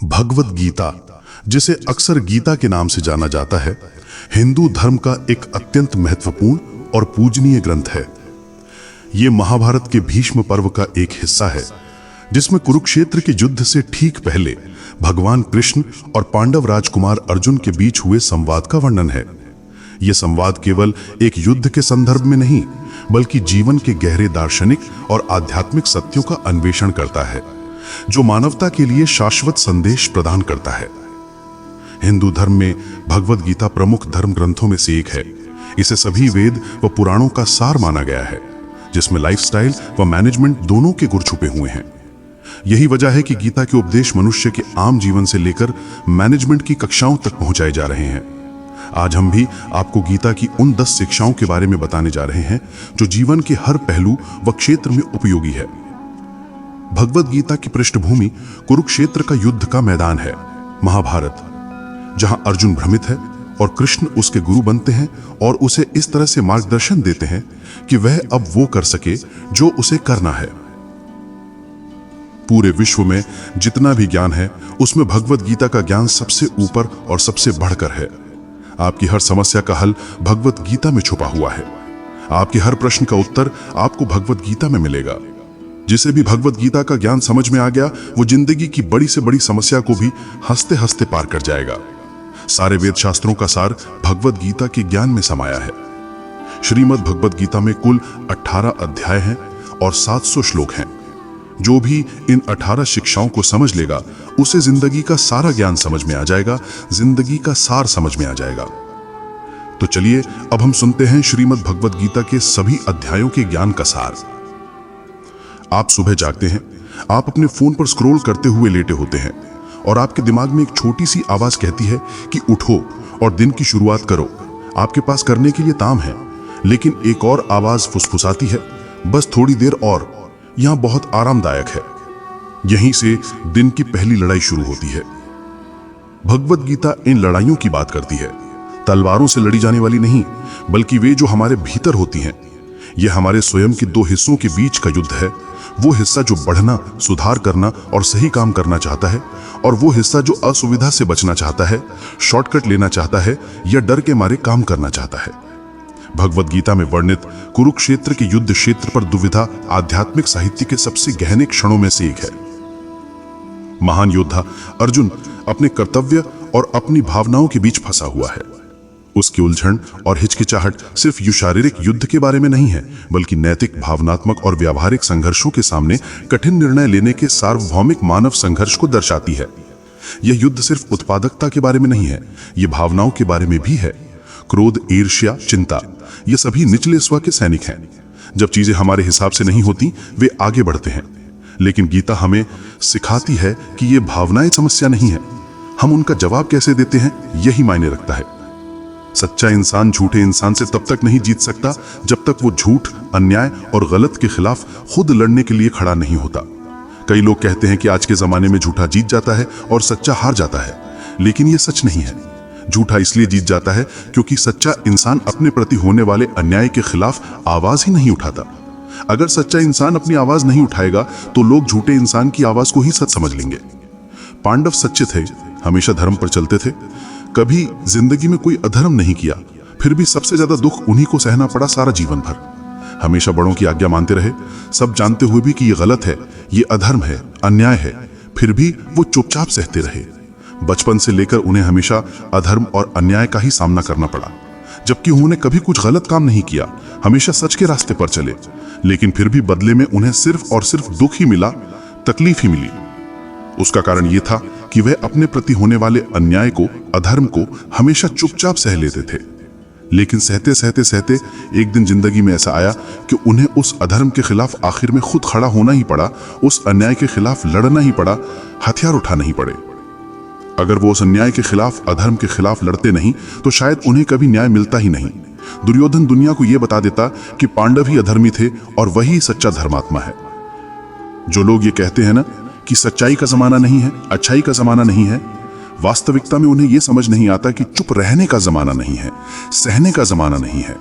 भगवद गीता, जिसे अक्सर गीता के नाम से जाना जाता है, हिंदू धर्म का एक अत्यंत महत्वपूर्ण और पूजनीय ग्रंथ है। ये महाभारत के भीष्म पर्व का एक हिस्सा है, जिसमें कुरुक्षेत्र के युद्ध से ठीक पहले भगवान कृष्ण और पांडव राजकुमार अर्जुन के बीच हुए संवाद का वर्णन है। यह संवाद केवल एक युद्ध के संदर्भ में नहीं, बल्कि जीवन के गहरे दार्शनिक और आध्यात्मिक सत्यों का अन्वेषण करता है, जो मानवता के लिए शाश्वत संदेश प्रदान करता है। हिंदू धर्म में भगवद गीता प्रमुख धर्म ग्रंथों में से एक है। इसे सभी वेद व पुराणों का सार माना गया है, जिसमें लाइफस्टाइल व मैनेजमेंट दोनों के गुर छुपे हुए हैं। यही वजह है कि गीता के उपदेश मनुष्य के आम जीवन से लेकर मैनेजमेंट की कक्षाओं तक पहुंचाए जा रहे हैं। आज हम भी आपको गीता की उन 10 शिक्षाओं के बारे में बताने जा रहे हैं, जो जीवन के हर पहलू व क्षेत्र में उपयोगी है। भगवद गीता की पृष्ठभूमि कुरुक्षेत्र का युद्ध का मैदान है, महाभारत, जहां अर्जुन भ्रमित है और कृष्ण उसके गुरु बनते हैं और उसे इस तरह से मार्गदर्शन देते हैं कि वह अब वो कर सके जो उसे करना है। पूरे विश्व में जितना भी ज्ञान है, उसमें भगवद गीता का ज्ञान सबसे ऊपर और सबसे बढ़कर है। आपकी हर समस्या का हल भगवद गीता में छुपा हुआ है। आपके हर प्रश्न का उत्तर आपको भगवद गीता में मिलेगा। जिसे भी भगवद गीता का ज्ञान समझ में आ गया, वो जिंदगी की बड़ी से बड़ी समस्या को भी हंसते हंसते पार कर जाएगा। सारे वेद शास्त्रों का सार भगवद गीता के ज्ञान में समाया है। श्रीमद् भगवद गीता में कुल 18 अध्याय हैं और 700 श्लोक हैं। जो भी इन 18 शिक्षाओं को समझ लेगा, उसे जिंदगी का सारा ज्ञान समझ में आ जाएगा, जिंदगी का सार समझ में आ जाएगा। तो चलिए अब हम सुनते हैं श्रीमद् भगवद गीता के सभी अध्यायों के ज्ञान का सार। आप सुबह जागते हैं, आप अपने फोन पर स्क्रॉल करते हुए लेटे होते हैं और आपके दिमाग में एक छोटी सी आवाज कहती है कि उठो और दिन की शुरुआत करो। आपके पास करने के लिए काम है, लेकिन एक और आवाज फुसफुसाती है, बस थोड़ी देर और, यहां बहुत आरामदायक है। यहीं से दिन की पहली लड़ाई शुरू होती है। भगवद गीता इन लड़ाइयों की बात करती है, तलवारों से लड़ी जाने वाली नहीं, बल्कि वे जो हमारे भीतर होती हैं। यह हमारे स्वयं के 2 हिस्सों के बीच का युद्ध है। वो हिस्सा जो बढ़ना, सुधार करना और सही काम करना चाहता है, और वो हिस्सा जो असुविधा से बचना चाहता है, शॉर्टकट लेना चाहता है या डर के मारे काम करना चाहता है। भगवद गीता में वर्णित कुरुक्षेत्र के युद्ध क्षेत्र पर दुविधा आध्यात्मिक साहित्य के सबसे गहने क्षणों में से एक है। महान योद्धा अर्जुन अपने कर्तव्य और अपनी भावनाओं के बीच फंसा हुआ है। उसकी उलझन और हिचकिचाहट सिर्फ शारीरिक युद्ध के बारे में नहीं है, बल्कि नैतिक, भावनात्मक और व्यावहारिक संघर्षों के सामने कठिन निर्णय लेने के सार्वभौमिक मानव संघर्ष को दर्शाती है। यह युद्ध सिर्फ उत्पादकता के बारे में नहीं है, यह भावनाओं के बारे में भी है। क्रोध, ईर्ष्या, चिंता, ये सभी निचले स्व के सैनिक हैं। जब चीजें हमारे हिसाब से नहीं होती, वे आगे बढ़ते हैं। लेकिन गीता हमें सिखाती है कि ये भावनाएं समस्या नहीं है, हम उनका जवाब कैसे देते हैं, यही मायने रखता है। सच्चा इंसान झूठे इंसान से तब तक नहीं जीत सकता जब तक वो झूठ, अन्याय और गलत के खिलाफ खुद लड़ने के लिए खड़ा नहीं होता। कई लोग कहते हैं कि आज के जमाने में झूठा जीत जाता है और सच्चा हार जाता है, लेकिन ये सच नहीं है। झूठा इसलिए जीत जाता है क्योंकि सच्चा इंसान अपने प्रति होने वाले अन्याय के खिलाफ आवाज ही नहीं उठाता। अगर सच्चा इंसान अपनी आवाज नहीं उठाएगा, तो लोग झूठे इंसान की आवाज को ही सच समझ लेंगे। पांडव सच्चे थे, हमेशा धर्म पर चलते थे, कभी जिंदगी में कोई अधर्म नहीं किया। फिर भी सबसे ज्यादा दुख उन्हीं को सहना पड़ा सारा जीवन भर। हमेशा बड़ों की आज्ञा मानते रहे, सब जानते हुए भी कि ये गलत है, ये अधर्म है, अन्याय है, फिर भी वो चुपचाप सहते रहे। बचपन से लेकर उन्हें हमेशा अधर्म और अन्याय का ही सामना करना पड़ा, जबकि उन्होंने कभी कुछ गलत काम नहीं किया, हमेशा सच के रास्ते पर चले। लेकिन फिर भी बदले में उन्हें सिर्फ और सिर्फ दुख ही मिला, तकलीफ ही मिली। उसका कारण यह था कि वह अपने प्रति होने वाले अन्याय को, अधर्म को हमेशा चुपचाप सह लेते थे। लेकिन सहते सहते सहते एक दिन जिंदगी में ऐसा आया कि उन्हें उस अधर्म के खिलाफ आखिर में खुद खड़ा होना ही पड़ा, उस अन्याय के खिलाफ लड़ना ही पड़ा, हथियार उठाना ही पड़े। अगर वो उस अन्याय के खिलाफ, अधर्म के खिलाफ लड़ते नहीं, तो शायद उन्हें कभी न्याय मिलता ही नहीं। दुर्योधन दुनिया को यह बता देता कि पांडव ही अधर्मी थे और वही सच्चा धर्मात्मा है। जो लोग ये कहते हैं ना कि सच्चाई का जमाना नहीं है, अच्छाई का जमाना नहीं है, वास्तविकता में उन्हें यह समझ नहीं आता कि चुप रहने का जमाना नहीं है, सहने का जमाना नहीं है।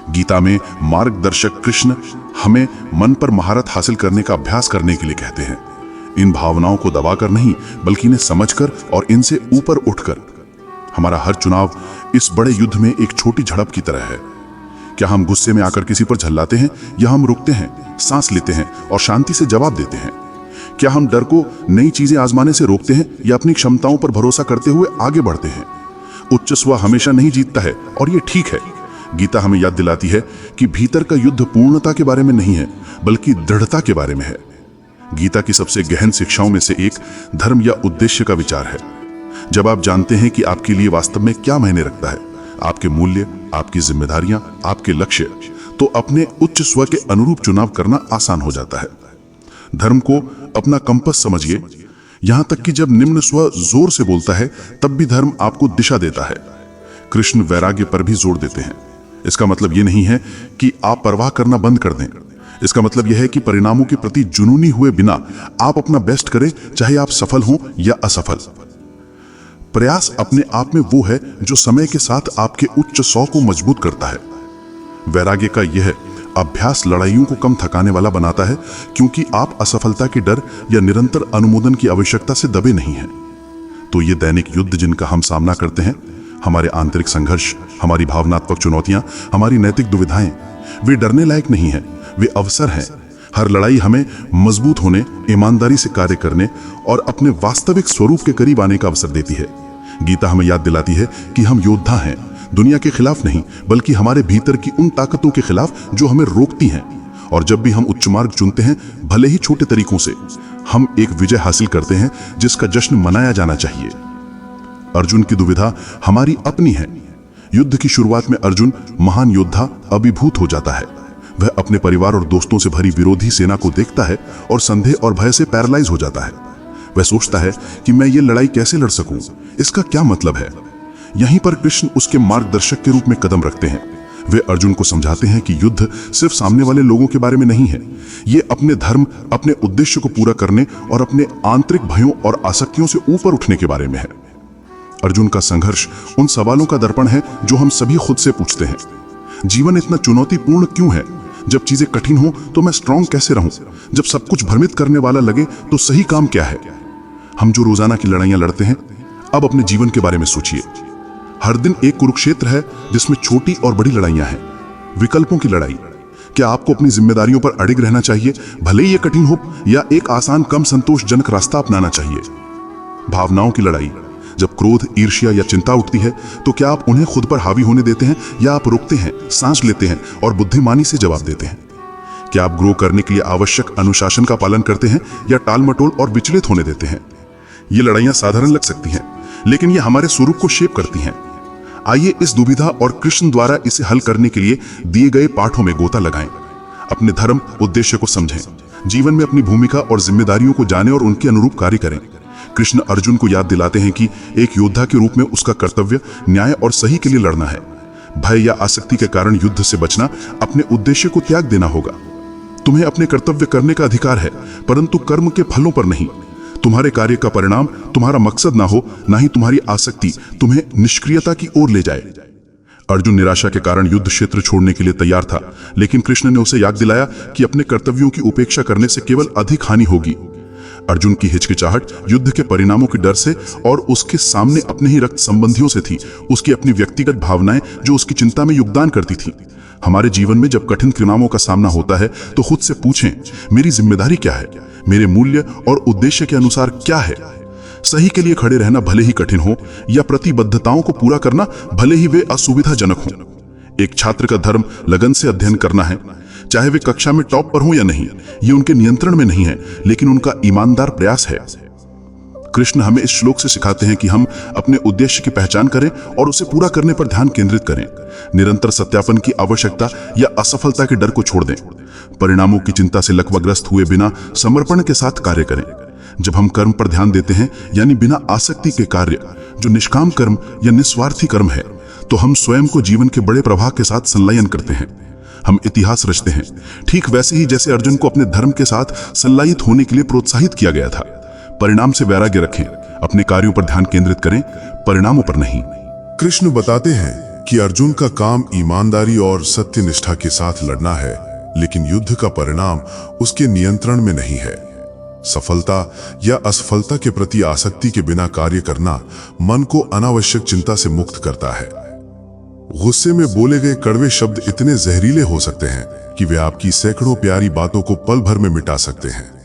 गीता में मार्गदर्शक कृष्ण हमें मन पर महारत हासिल करने का अभ्यास करने के लिए कहते हैं। इन भावनाओं को दबाकर नहीं, बल्कि इन्हें समझकर और इनसे ऊपर उठकर। हमारा हर चुनाव इस बड़े युद्ध में एक छोटी झड़प की तरह है। क्या हम गुस्से में आकर किसी पर झल्लाते हैं, या हम रुकते हैं, सांस लेते हैं और शांति से जवाब देते हैं? क्या हम डर को नई चीजें आजमाने से रोकते हैं, या अपनी क्षमताओं पर भरोसा करते हुए आगे बढ़ते हैं? उच्च स्व हमेशा नहीं जीतता है, और ये ठीक है। गीता हमें याद दिलाती है कि भीतर का युद्ध पूर्णता के बारे में नहीं है, बल्कि दृढ़ता के बारे में है। गीता की सबसे गहन शिक्षाओं में से एक धर्म या उद्देश्य का विचार है। जब आप जानते हैं कि आपके लिए वास्तव में क्या मायने रखता है, आपके मूल्य, आपकी जिम्मेदारियां, आपके लक्ष्य, तो अपने उच्च स्व के अनुरूप चुनाव करना आसान हो जाता है। धर्म को अपना कंपस समझिए। यहां तक कि जब निम्न स्व जोर से बोलता है, तब भी धर्म आपको दिशा देता है। कृष्ण वैराग्य पर भी जोर देते हैं। इसका मतलब यह नहीं है कि आप परवाह करना बंद कर दें। इसका मतलब यह है कि परिणामों के प्रति जुनूनी हुए बिना आप अपना बेस्ट करें, चाहे आप सफल हों या असफल। प्रयास अपने आप में वो है जो समय के साथ आपके उच्च स्व को मजबूत करता है। वैराग्य का यह अभ्यास लड़ाइयों को कम थकाने वाला बनाता है, क्योंकि आप असफलता के डर या निरंतर अनुमोदन की आवश्यकता से दबे नहीं हैं। तो ये दैनिक युद्ध जिनका हम सामना करते हैं, हमारे आंतरिक संघर्ष, हमारी भावनात्मक चुनौतियां, हमारी नैतिक दुविधाएं, वे डरने लायक नहीं हैं, वे अवसर हैं। हर लड़ाई हमें मजबूत होने, ईमानदारी से कार्य करने और अपने वास्तविक स्वरूप के करीब आने का अवसर देती है। गीता हमें याद दिलाती है कि हम योद्धा हैं, दुनिया के खिलाफ नहीं, बल्कि हमारे भीतर की उन ताकतों के खिलाफ जो हमें रोकती हैं। और जब भी हम उच्च मार्ग चुनते हैं, भले ही छोटे तरीकों से, हम एक विजय हासिल करते हैं जिसका जश्न मनाया जाना चाहिए। अर्जुन की दुविधा हमारी अपनी है। युद्ध की शुरुआत में अर्जुन, महान योद्धा, अभिभूत हो जाता है। वह अपने परिवार और दोस्तों से भरी विरोधी सेना को देखता है और संदेह और भय से पैरालाइज हो जाता है। वह सोचता है कि मैं ये लड़ाई कैसे लड़ सकूं, इसका क्या मतलब है। यहीं पर कृष्ण उसके मार्गदर्शक के रूप में कदम रखते हैं। वे अर्जुन को समझाते हैं कि युद्ध सिर्फ सामने वाले लोगों के बारे में नहीं है, ये अपने धर्म, अपने उद्देश्य को पूरा करने और अपने आंतरिक भयों और आसक्तियों से ऊपर उठने के बारे में है। अर्जुन का संघर्ष उन सवालों का दर्पण है जो हम सभी खुद से पूछते हैं। जीवन इतना चुनौतीपूर्ण क्यों है? जब चीजें कठिन हो तो मैं स्ट्रांग कैसे रहूं? जब सब कुछ भ्रमित करने वाला लगे तो सही काम क्या है? हम जो रोजाना की लड़ाइयां लड़ते हैं, अब अपने जीवन के बारे में सोचिए। हर दिन एक कुरुक्षेत्र है जिसमें छोटी और बड़ी लड़ाइयां हैं। विकल्पों की लड़ाई। क्या आपको अपनी जिम्मेदारियों पर अडिग रहना चाहिए, भले ही ये कठिन हो, या एक आसान, कम संतोषजनक रास्ता अपनाना चाहिए? भावनाओं की लड़ाई। जब क्रोध, ईर्ष्या या चिंता उठती है, तो क्या आप उन्हें खुद पर हावी होने देते हैं, या आप रुकते हैं, सांस लेते हैं और बुद्धिमानी से जवाब देते हैं? क्या आप ग्रो करने के लिए आवश्यक अनुशासन का पालन करते हैं, या टाल मटोल और विचलित होने देते हैं? ये लड़ाइयां साधारण लग सकती हैं, लेकिन ये हमारे स्वरूप को शेप करती हैं। आइए इस दुविधा और कृष्ण द्वारा इसे हल करने के लिए दिए गए पाठों में गोता लगाएं। अपने धर्म, उद्देश्य को समझें, जीवन में अपनी भूमिका और जिम्मेदारियों को जानें और उनके अनुरूप कार्य करें। कृष्ण अर्जुन को याद दिलाते हैं कि एक योद्धा के रूप में उसका कर्तव्य न्याय और सही के लिए लड़ना है। भय या आसक्ति के कारण युद्ध से बचना, अपने उद्देश्य को त्याग देना होगा। तुम्हें अपने कर्तव्य करने का अधिकार है, परंतु कर्म के फलों पर नहीं। तुम्हारे कार्य का परिणाम तुम्हारा मकसद ना हो, ना ही तुम्हारी आसक्ति तुम्हें निष्क्रियता की ओर ले जाए। अर्जुन निराशा के कारण युद्ध क्षेत्र छोड़ने के लिए तैयार था, लेकिन कृष्ण ने उसे याद दिलाया कि अपने कर्तव्यों की उपेक्षा करने से केवल अधिक हानि होगी। अर्जुन की हिचकिचाहट युद्ध के परिणामों के डर से और उसके सामने अपने ही रक्त संबंधियों से थी, उसकी अपनी व्यक्तिगत भावनाएं जो उसकी चिंता में योगदान करती थी। हमारे जीवन में जब कठिन परिणामों का सामना होता है, तो खुद से पूछें, मेरी जिम्मेदारी क्या है? मेरे मूल्य और उद्देश्य के अनुसार क्या है? सही के लिए खड़े रहना भले ही कठिन हो, या प्रतिबद्धताओं को पूरा करना भले ही वे असुविधाजनक हों। एक छात्र का धर्म लगन से अध्ययन करना है, चाहे वे कक्षा में टॉप पर हो या नहीं। ये उनके नियंत्रण में नहीं है, लेकिन उनका ईमानदार प्रयास है। कृष्ण हमें इस श्लोक से सिखाते हैं कि हम अपने उद्देश्य की पहचान करें और उसे पूरा करने पर ध्यान केंद्रित करें। निरंतर सत्यापन की आवश्यकता या असफलता के डर को छोड़ दें। परिणामों की चिंता से लकवाग्रस्त हुए बिना समर्पण के साथ कार्य करें। जब हम कर्म पर ध्यान देते हैं, यानी बिना आसक्ति के कार्य, जो निष्काम कर्म या निस्वार्थी कर्म है, तो हम स्वयं को जीवन के बड़े प्रवाह के साथ संलयन करते हैं। हम इतिहास रचते हैं, ठीक वैसे ही जैसे अर्जुन को अपने धर्म के साथ संलयित होने के लिए प्रोत्साहित किया गया था। परिणाम से वैराग्य रखें, अपने कार्यों पर ध्यान केंद्रित करें, परिणामों पर नहीं। कृष्ण बताते हैं कि अर्जुन का काम ईमानदारी और सत्यनिष्ठा के साथ लड़ना है, लेकिन युद्ध का परिणाम उसके नियंत्रण में नहीं है। सफलता या असफलता के प्रति आसक्ति के बिना कार्य करना मन को अनावश्यक चिंता से मुक्त करता है। गुस्से में बोले गए कड़वे शब्द इतने जहरीले हो सकते हैं कि वे आपकी सैकड़ों प्यारी बातों को पल भर में मिटा सकते हैं।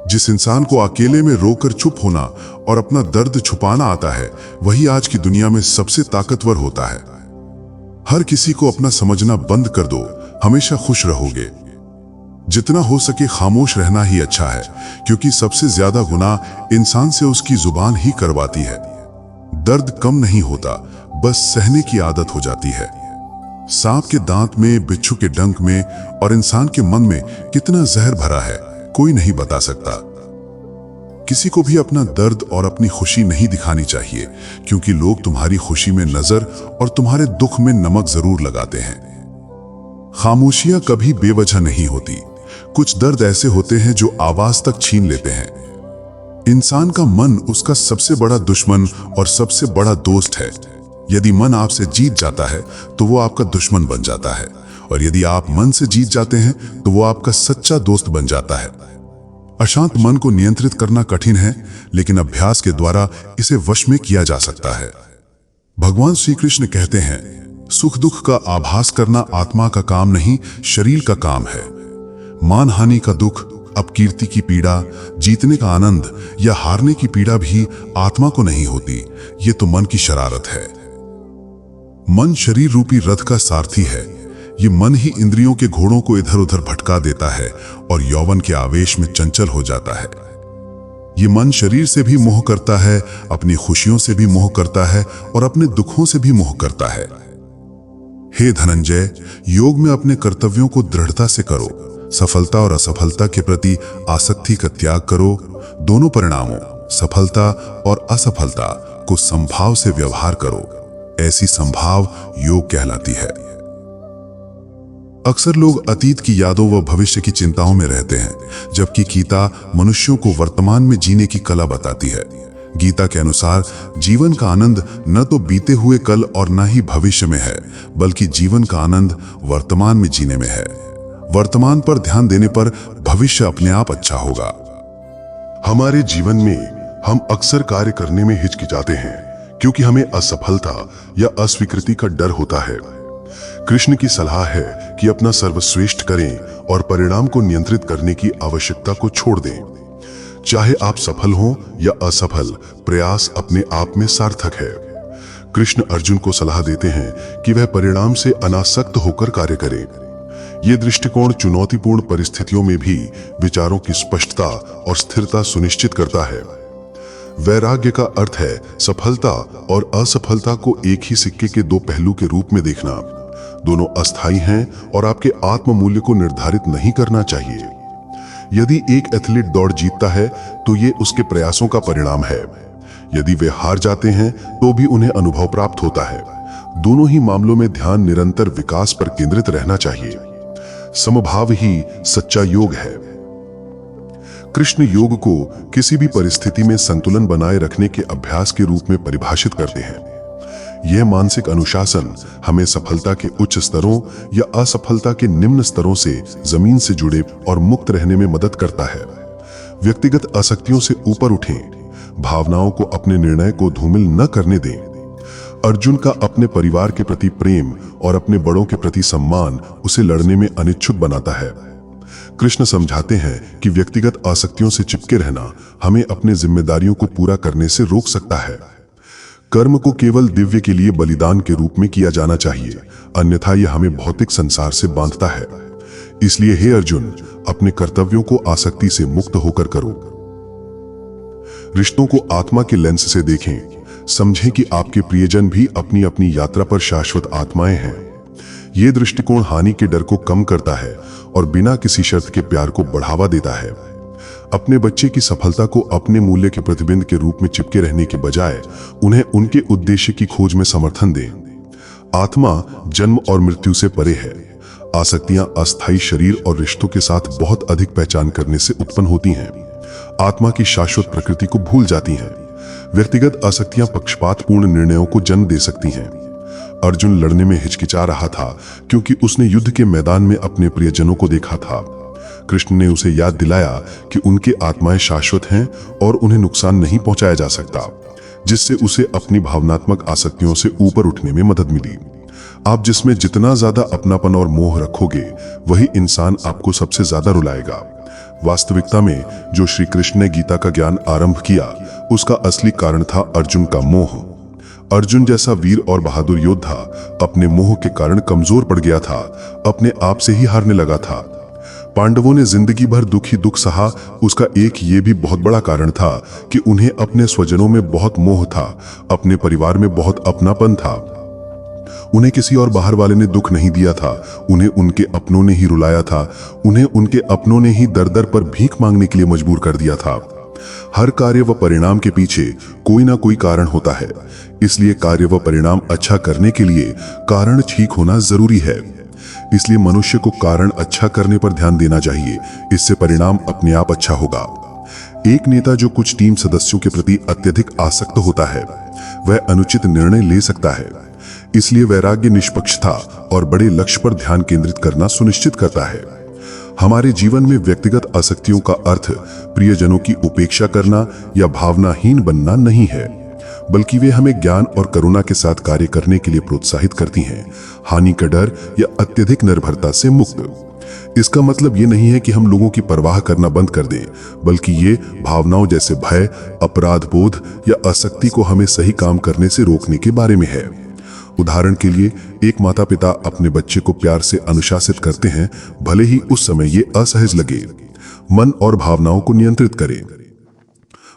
जिस इंसान को अकेले में रोकर चुप होना और अपना दर्द छुपाना आता है, वही आज की दुनिया में सबसे ताकतवर होता है। हर किसी को अपना समझना बंद कर दो, हमेशा खुश रहोगे। जितना हो सके खामोश रहना ही अच्छा है, क्योंकि सबसे ज्यादा गुनाह इंसान से उसकी जुबान ही करवाती है। दर्द कम नहीं होता, बस सहने की आदत हो जाती है। सांप के दांत में, बिच्छू के डंक में और इंसान के मन में कितना जहर भरा है, कोई नहीं बता सकता। किसी को भी अपना दर्द और अपनी खुशी नहीं दिखानी चाहिए, क्योंकि लोग तुम्हारी खुशी में नजर और तुम्हारे दुख में नमक जरूर लगाते हैं। खामोशियां कभी बेवजह नहीं होती। कुछ दर्द ऐसे होते हैं जो आवाज तक छीन लेते हैं। इंसान का मन उसका सबसे बड़ा दुश्मन और सबसे बड़ा दोस्त है। यदि मन आपसे जीत जाता है तो वो आपका दुश्मन बन जाता है, और यदि आप मन से जीत जाते हैं तो वो आपका सच्चा दोस्त बन जाता है। अशांत मन को नियंत्रित करना कठिन है, लेकिन अभ्यास के द्वारा इसे वश में किया जा सकता है। भगवान श्री कृष्ण कहते हैं, सुख दुख का आभास करना आत्मा का काम नहीं, शरीर का काम है। मान हानि का दुख, अपकीर्ति की पीड़ा, जीतने का आनंद या हारने की पीड़ा भी आत्मा को नहीं होती। ये तो मन की शरारत है। मन शरीर रूपी रथ का सारथी है। ये मन ही इंद्रियों के घोड़ों को इधर उधर भटका देता है और यौवन के आवेश में चंचल हो जाता है। ये मन शरीर से भी मोह करता है, अपनी खुशियों से भी मोह करता है और अपने दुखों से भी मोह करता है। हे धनंजय, योग में अपने कर्तव्यों को दृढ़ता से करो। सफलता और असफलता के प्रति आसक्ति का त्याग करो। दोनों परिणामों, सफलता और असफलता, को संभाव से व्यवहार करो। ऐसी संभाव योग कहलाती है। अक्सर लोग अतीत की यादों व भविष्य की चिंताओं में रहते हैं, जबकि गीता मनुष्यों को वर्तमान में जीने की कला बताती है। गीता के अनुसार जीवन का आनंद न तो बीते हुए कल और न ही भविष्य में है, बल्कि जीवन का आनंद वर्तमान में जीने में है। वर्तमान पर ध्यान देने पर भविष्य अपने आप अच्छा होगा। हमारे जीवन में हम अक्सर कार्य करने में हिचकिचाते हैं, क्योंकि हमें असफलता या अस्वीकृति का डर होता है। कृष्ण की सलाह है कि अपना सर्वश्रेष्ठ करें और परिणाम को नियंत्रित करने की आवश्यकता को छोड़ दें। चाहे आप सफल हों या असफल, प्रयास अपने आप में सार्थक है। कृष्ण अर्जुन को सलाह देते हैं कि वह परिणाम से अनासक्त होकर कार्य करे। ये दृष्टिकोण चुनौतीपूर्ण परिस्थितियों में भी विचारों की स्पष्टता और स्थिरता सुनिश्चित करता है। वैराग्य का अर्थ है सफलता और असफलता को एक ही सिक्के के दो पहलू के रूप में देखना। दोनों अस्थायी हैं और आपके आत्म मूल्य को निर्धारित नहीं करना चाहिए। यदि एक एथलीट दौड़ जीतता है तो ये उसके प्रयासों का परिणाम है। यदि वे हार जाते हैं तो भी उन्हें अनुभव प्राप्त होता है। दोनों ही मामलों में ध्यान निरंतर विकास पर केंद्रित रहना चाहिए। समभाव ही सच्चा योग है। कृष्ण योग को किसी भी परिस्थिति में संतुलन बनाए रखने के अभ्यास के रूप में परिभाषित करते हैं। यह मानसिक अनुशासन हमें सफलता के उच्च स्तरों या असफलता के निम्न स्तरों से जमीन से जुड़े और मुक्त रहने में मदद करता है। व्यक्तिगत आसक्तियों से ऊपर उठें, भावनाओं को अपने निर्णय को धूमिल न करने दें। अर्जुन का अपने परिवार के प्रति प्रेम और अपने बड़ों के प्रति सम्मान उसे लड़ने में अनिच्छुक बनाता है। कृष्ण समझाते हैं कि व्यक्तिगत आसक्तियों से चिपके रहना हमें अपने जिम्मेदारियों को पूरा करने से रोक सकता है। कर्म को केवल दिव्य के लिए बलिदान के रूप में किया जाना चाहिए, अन्यथा यह हमें भौतिक संसार से बांधता है। इसलिए हे अर्जुन, अपने कर्तव्यों को आसक्ति से मुक्त होकर करो। रिश्तों को आत्मा के लेंस से देखें। समझें कि आपके प्रियजन भी अपनी अपनी यात्रा पर शाश्वत आत्माएं हैं। यह दृष्टिकोण हानि के डर को कम करता है और बिना किसी शर्त के प्यार को बढ़ावा देता है। अपने बच्चे की सफलता को अपने मूल्य के प्रतिबिंब के रूप में चिपके रहने के बजाय उन्हें उनके उद्देश्य की खोज में समर्थन दें। आत्मा जन्म और मृत्यु से परे है। आसक्तियां अस्थायी शरीर और रिश्तों के साथ बहुत अधिक पहचान करने से उत्पन्न होती हैं। आत्मा की शाश्वत प्रकृति को भूल जाती हैं। व्यक्तिगत आसक्तियां पक्षपातपूर्ण निर्णयों को जन्म दे सकती हैं। अर्जुन लड़ने में हिचकिचा रहा था क्योंकि उसने युद्ध के मैदान में अपने प्रियजनों को देखा था। कृष्ण ने उसे याद दिलाया कि उनके आत्माएं शाश्वत हैं और उन्हें नुकसान नहीं पहुंचाया जा सकता, जिससे उसे अपनी भावनात्मक आसक्तियों से ऊपर उठने में मदद मिली। आप जिसमें जितना ज्यादा अपनापन और मोह रखोगे, वही इंसान आपको सबसे ज्यादा रुलाएगा। वास्तविकता में जो श्री कृष्ण ने गीता का ज्ञान आरंभ किया, उसका असली कारण था अर्जुन का मोह। अर्जुन जैसा वीर और बहादुर योद्धा अपने मोह के कारण कमजोर पड़ गया था, अपने आप से ही हारने लगा था। पांडवों ने जिंदगी भर दुख ही दुख सहा, उसका एक ये भी बहुत बड़ा कारण था कि उन्हें अपने स्वजनों में बहुत मोह था, अपने परिवार में बहुत अपनापन था। उन्हें किसी और बाहर वाले ने दुख नहीं दिया था, उन्हें उनके अपनों ने ही रुलाया था, उन्हें उनके अपनों ने ही दर दर पर भीख मांगने के लिए मजबूर कर दिया था। हर कार्य व परिणाम के पीछे कोई ना कोई कारण होता है, इसलिए कार्य व परिणाम अच्छा करने के लिए कारण ठीक होना जरूरी है। इसलिए मनुष्य को कारण अच्छा करने पर ध्यान देना चाहिए, इससे परिणाम अपने आप अच्छा होगा। एक नेता जो कुछ टीम सदस्यों के प्रति अत्यधिक आसक्त होता है, वह अनुचित निर्णय ले सकता है। इसलिए वैराग्य निष्पक्षता और बड़े लक्ष्य पर ध्यान केंद्रित करना सुनिश्चित करता है। हमारे जीवन में व्यक्तिगत आसक्तियों का अर्थ प्रियजनों की उपेक्षा करना या भावनाहीन बनना नहीं है, बल्कि वे हमें ज्ञान और करुणा के साथ कार्य करने के लिए प्रोत्साहित करती हैं, हानि का डर या अत्यधिक निर्भरता से मुक्त। इसका मतलब ये नहीं है कि हम लोगों की परवाह करना बंद कर दें, बल्कि ये भावनाओं जैसे भय, अपराध बोध या आसक्ति को हमें सही काम करने से रोकने के बारे में है। उदाहरण के लिए, एक माता पिता अपने बच्चे को प्यार से अनुशासित करते हैं, भले ही उस समय ये असहज लगे। मन और भावनाओं को नियंत्रित करें।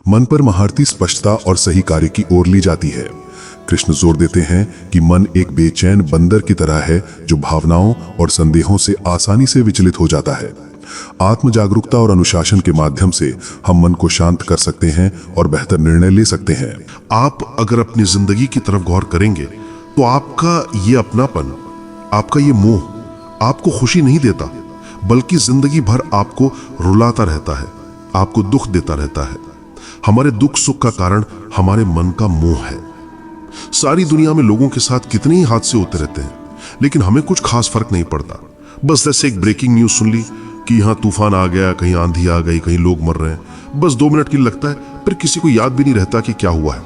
मन पर महारती स्पष्टता और सही कार्य की ओर ली जाती है। कृष्ण जोर देते हैं कि मन एक बेचैन बंदर की तरह है जो भावनाओं और संदेहों से आसानी से विचलित हो जाता है। आत्म जागरूकता और अनुशासन के माध्यम से हम मन को शांत कर सकते हैं और बेहतर निर्णय ले सकते हैं। आप अगर अपनी जिंदगी की तरफ गौर करेंगे तो आपका ये अपनापन, आपका ये मोह आपको खुशी नहीं देता, बल्कि जिंदगी भर आपको रुलाता रहता है, आपको दुख देता रहता है। हमारे दुख सुख का कारण हमारे मन का मोह है। सारी दुनिया में लोगों के साथ कितने ही हादसे होते रहते हैं, लेकिन हमें कुछ खास फर्क नहीं पड़ता। बस जैसे एक ब्रेकिंग न्यूज सुन ली कि यहाँ तूफान आ गया, कहीं आंधी आ गई, कहीं लोग मर रहे हैं, बस 2 मिनट के लिए लगता है, फिर किसी को याद भी नहीं रहता कि क्या हुआ है।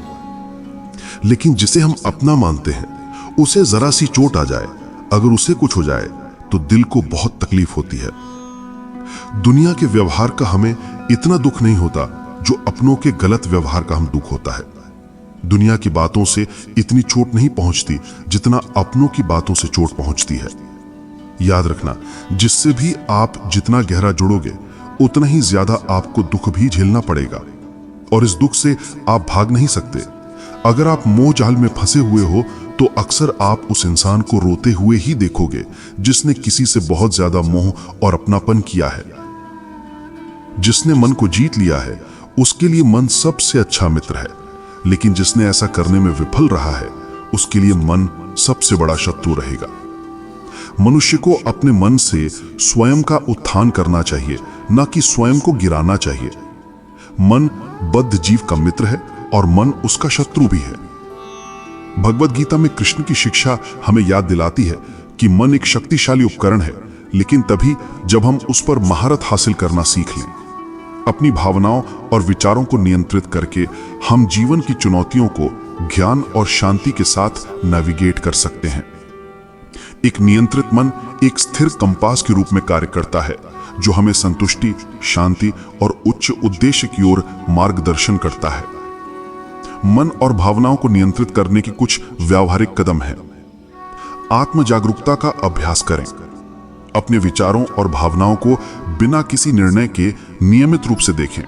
लेकिन जिसे हम अपना मानते हैं, उसे जरा सी चोट आ जाए, अगर उसे कुछ हो जाए तो दिल को बहुत तकलीफ होती है। दुनिया के व्यवहार का हमें इतना दुख नहीं होता जो अपनों के गलत व्यवहार का हम दुख होता है। दुनिया की बातों से इतनी चोट नहीं पहुंचती जितना अपनों की बातों से चोट पहुंचती है। याद रखना, जिससे भी आप जितना गहरा जुड़ोगे, उतना ही ज्यादा आपको दुख भी झेलना पड़ेगा, और इस दुख से आप भाग नहीं सकते। अगर आप मोह जाल में फंसे हुए हो तो अक्सर आप उस इंसान को रोते हुए ही देखोगे जिसने किसी से बहुत ज्यादा मोह और अपनापन किया है। जिसने मन को जीत लिया है, उसके लिए मन सबसे अच्छा मित्र है, लेकिन जिसने ऐसा करने में विफल रहा है, उसके लिए मन सबसे बड़ा शत्रु रहेगा। मनुष्य को अपने मन से स्वयं का उत्थान करना चाहिए, न कि स्वयं को गिराना चाहिए। मन बद्ध जीव का मित्र है और मन उसका शत्रु भी है। भगवत गीता में कृष्ण की शिक्षा हमें याद दिलाती है कि मन एक शक्तिशाली उपकरण है, लेकिन तभी जब हम उस पर महारत हासिल करना सीख लें। अपनी भावनाओं और विचारों को नियंत्रित करके हम जीवन की चुनौतियों को ज्ञान और शांति के साथ नेविगेट कर सकते हैं। एक नियंत्रित मन एक स्थिर कंपास के रूप में कार्य करता है, जो हमें संतुष्टि, शांति और उच्च उद्देश्य की ओर मार्गदर्शन करता है। मन और भावनाओं को नियंत्रित करने के कुछ व्यावहारिक कदम हैं। आत्म जागरूकता का अभ्यास करें। अपने विचारों और भावनाओं को बिना किसी निर्णय के नियमित रूप से देखें।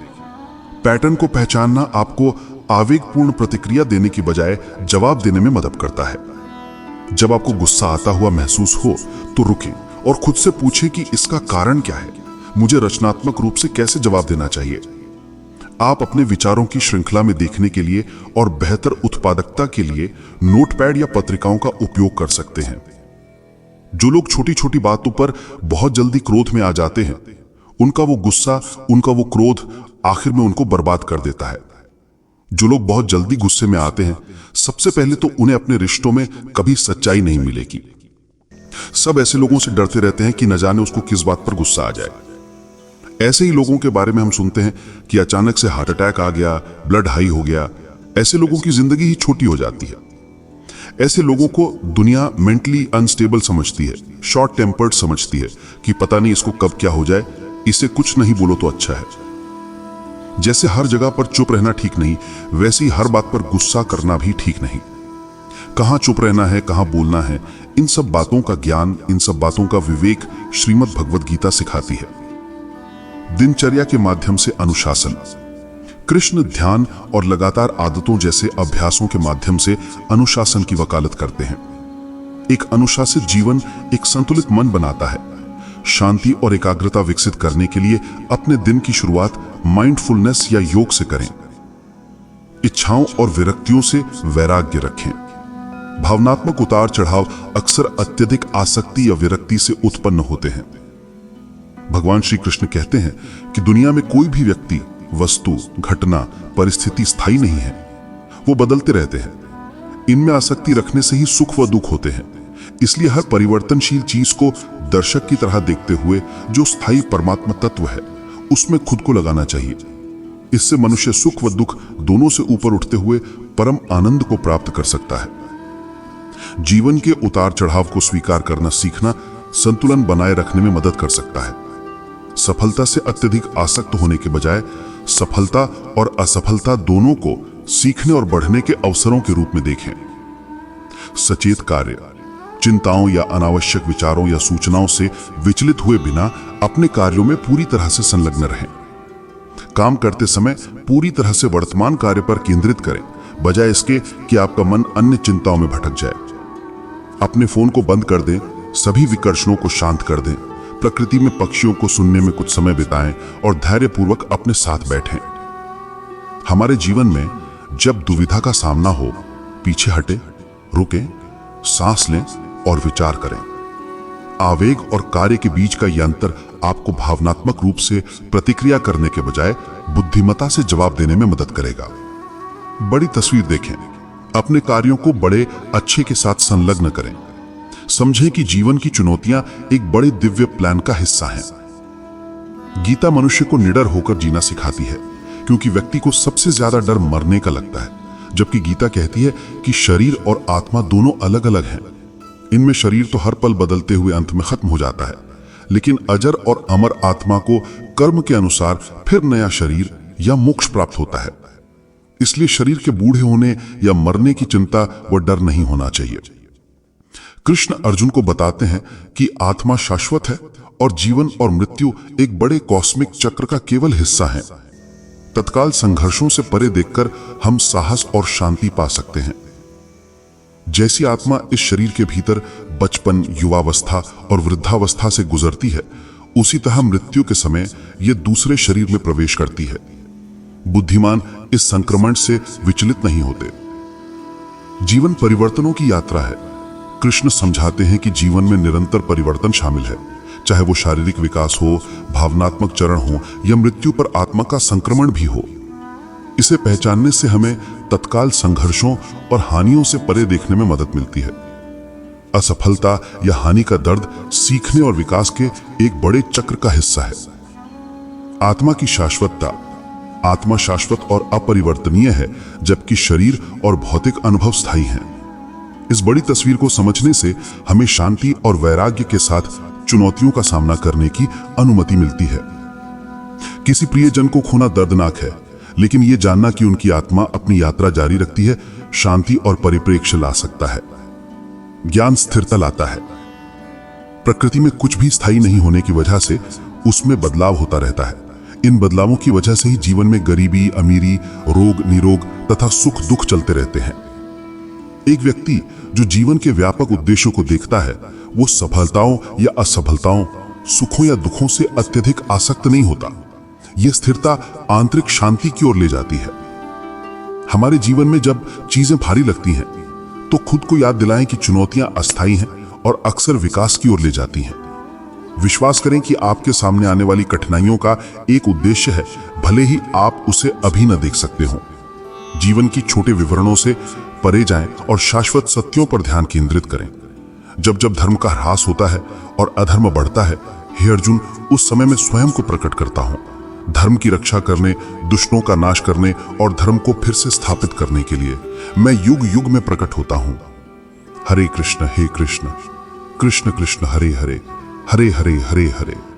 पैटर्न को पहचानना आपको आवेगपूर्ण प्रतिक्रिया देने की बजाय जवाब देने में मदद करता है। जब आपको गुस्सा आता हुआ महसूस हो तो रुकें और खुद से पूछें कि इसका कारण क्या है, मुझे रचनात्मक रूप से कैसे जवाब देना चाहिए। आप अपने विचारों की श्रृंखला में देखने के लिए और बेहतर उत्पादकता के लिए नोटपैड या पत्रिकाओं का उपयोग कर सकते हैं। जो लोग छोटी छोटी बातों पर बहुत जल्दी क्रोध में आ जाते हैं, उनका वो गुस्सा, उनका वो क्रोध आखिर में उनको बर्बाद कर देता है। जो लोग बहुत जल्दी गुस्से में आते हैं, सबसे पहले तो उन्हें अपने रिश्तों में कभी सच्चाई नहीं मिलेगी। सब ऐसे लोगों से डरते रहते हैं कि न जाने उसको किस बात पर गुस्सा आ जाए। ऐसे ही लोगों के बारे में हम सुनते हैं कि अचानक से हार्ट अटैक आ गया, ब्लड हाई हो गया। ऐसे लोगों की जिंदगी ही छोटी हो जाती है। ऐसे लोगों को दुनिया मेंटली अनस्टेबल समझती है, शॉर्ट टेम्पर्ड समझती है कि पता नहीं इसको कब क्या हो जाए, इसे कुछ नहीं बोलो तो अच्छा है। जैसे हर जगह पर चुप रहना ठीक नहीं, वैसे ही हर बात पर गुस्सा करना भी ठीक नहीं। कहां चुप रहना है, कहां बोलना है, इन सब बातों का ज्ञान, इन सब बातों का विवेक श्रीमद् भगवद गीता सिखाती है। दिनचर्या के माध्यम से अनुशासन। कृष्ण ध्यान और लगातार आदतों जैसे अभ्यासों के माध्यम से अनुशासन की वकालत करते हैं। एक अनुशासित जीवन एक संतुलित मन बनाता है। शांति और एकाग्रता विकसित करने के लिए अपने दिन की शुरुआत माइंडफुलनेस या योग से करें। इच्छाओं और विरक्तियों से वैराग्य रखें। भावनात्मक उतार चढ़ाव अक्सर अत्यधिक आसक्ति या विरक्ति से उत्पन्न होते हैं। भगवान श्री कृष्ण कहते हैं कि दुनिया में कोई भी व्यक्ति, वस्तु, घटना, परिस्थिति स्थायी नहीं है, वो बदलते रहते हैं। इनमें आसक्ति रखने से ही सुख व दुख होते हैं। इसलिए हर परिवर्तनशील चीज को दर्शक की तरह देखते हुए जो स्थायी परमात्मा तत्व है उसमें खुद को लगाना चाहिए। इससे मनुष्य सुख व दुख दोनों से ऊपर उठते हुए परम आनंद को प्राप्त कर सकता है। जीवन के उतार चढ़ाव को स्वीकार करना सीखना संतुलन बनाए रखने में मदद कर सकता है। सफलता से अत्यधिक आसक्त होने के बजाय सफलता और असफलता दोनों को सीखने और बढ़ने के अवसरों के रूप में देखें। सचेत कार्य। चिंताओं या अनावश्यक विचारों या सूचनाओं से विचलित हुए बिना अपने कार्यों में पूरी तरह से संलग्न रहें। काम करते समय पूरी तरह से वर्तमान कार्य पर केंद्रित करें, बजाय इसके कि आपका मन अन्य चिंताओं में भटक जाए। अपने फोन को बंद कर दें, सभी विकर्षणों को शांत कर दें, प्रकृति में पक्षियों को सुनने में कुछ समय बिताएं और धैर्यपूर्वक अपने साथ बैठें। हमारे जीवन में जब दुविधा का सामना हो, पीछे हटें, रुकें, सांस लें और विचार करें। आवेग और कार्य के बीच का यह अंतर आपको भावनात्मक रूप से प्रतिक्रिया करने के बजाय बुद्धिमत्ता से जवाब देने में मदद करेगा। बड़ी तस्वीर देखें, अपने कार्यों को बड़े अच्छे के साथ संलग्न करें। समझें कि जीवन की चुनौतियां एक बड़े दिव्य प्लान का हिस्सा हैं। गीता मनुष्य को निडर होकर जीना सिखाती है, क्योंकि व्यक्ति को सबसे ज्यादा डर मरने का लगता है, जबकि गीता कहती है कि शरीर और आत्मा दोनों अलग अलग हैं। इनमें शरीर तो हर पल बदलते हुए अंत में खत्म हो जाता है, लेकिन अजर और अमर आत्मा को कर्म के अनुसार फिर नया शरीर या मोक्ष प्राप्त होता है। इसलिए शरीर के बूढ़े होने या मरने की चिंता व डर नहीं होना चाहिए। कृष्ण अर्जुन को बताते हैं कि आत्मा शाश्वत है और जीवन और मृत्यु एक बड़े कॉस्मिक चक्र का केवल हिस्सा है। तत्काल संघर्षों से परे देखकर हम साहस और शांति पा सकते हैं। जैसी आत्मा इस शरीर के भीतर बचपन, युवावस्था और वृद्धावस्था से गुजरती है, उसी तरह मृत्यु के समय यह दूसरे शरीर में प्रवेश करती है। बुद्धिमान इस संक्रमण से विचलित नहीं होते। जीवन परिवर्तनों की यात्रा है। कृष्ण समझाते हैं कि जीवन में निरंतर परिवर्तन शामिल है, चाहे वो शारीरिक विकास हो, भावनात्मक चरण हो या मृत्यु पर आत्मा का संक्रमण भी हो। इसे पहचानने से हमें तत्काल संघर्षों और हानियों से परे देखने में मदद मिलती है। असफलता या हानि का दर्द सीखने और विकास के एक बड़े चक्र का हिस्सा है। आत्मा की शाश्वतता। आत्मा शाश्वत और अपरिवर्तनीय है, जबकि शरीर और भौतिक अनुभव स्थायी हैं। इस बड़ी तस्वीर को समझने से हमें शांति और वैराग्य के साथ चुनौतियों का सामना करने की अनुमति मिलती है। किसी प्रियजन को खोना दर्दनाक है, लेकिन यह जानना कि उनकी आत्मा अपनी यात्रा जारी रखती है, शांति और परिप्रेक्ष्य ला सकता है। ज्ञान स्थिरता लाता है। प्रकृति में कुछ भी स्थायी नहीं होने की वजह से उसमें बदलाव होता रहता है। इन बदलावों की वजह से ही जीवन में गरीबी, अमीरी, रोग, निरोग तथा सुख दुख चलते रहते हैं। एक व्यक्ति जो जीवन के व्यापक उद्देश्यों को देखता है, वो सफलताओं या असफलताओं, सुखों या दुखों से अत्यधिक आसक्त नहीं होता। यह स्थिरता आंतरिक शांति की ओर ले जाती है। हमारे जीवन में जब चीजें भारी लगती हैं, तो खुद को याद दिलाएं कि चुनौतियां अस्थायी हैं और अक्सर विकास की ओर ले जाती हैं। विश्वास करें कि आपके सामने आने वाली कठिनाइयों का एक उद्देश्य है, भले ही आप उसे अभी न देख सकते हों। जीवन की छोटे विवरणों से परे जाएं और शाश्वत सत्यों पर ध्यान केंद्रित करें। जब जब धर्म का ह्रास होता है और अधर्म बढ़ता है, हे अर्जुन, उस समय मैं स्वयं को प्रकट करता हूं, धर्म की रक्षा करने, दुष्टों का नाश करने और धर्म को फिर से स्थापित करने के लिए। मैं युग युग में प्रकट होता हूं। हरे कृष्ण कृष्ण कृष्ण हरे हरे, हरे हरे हरे हरे।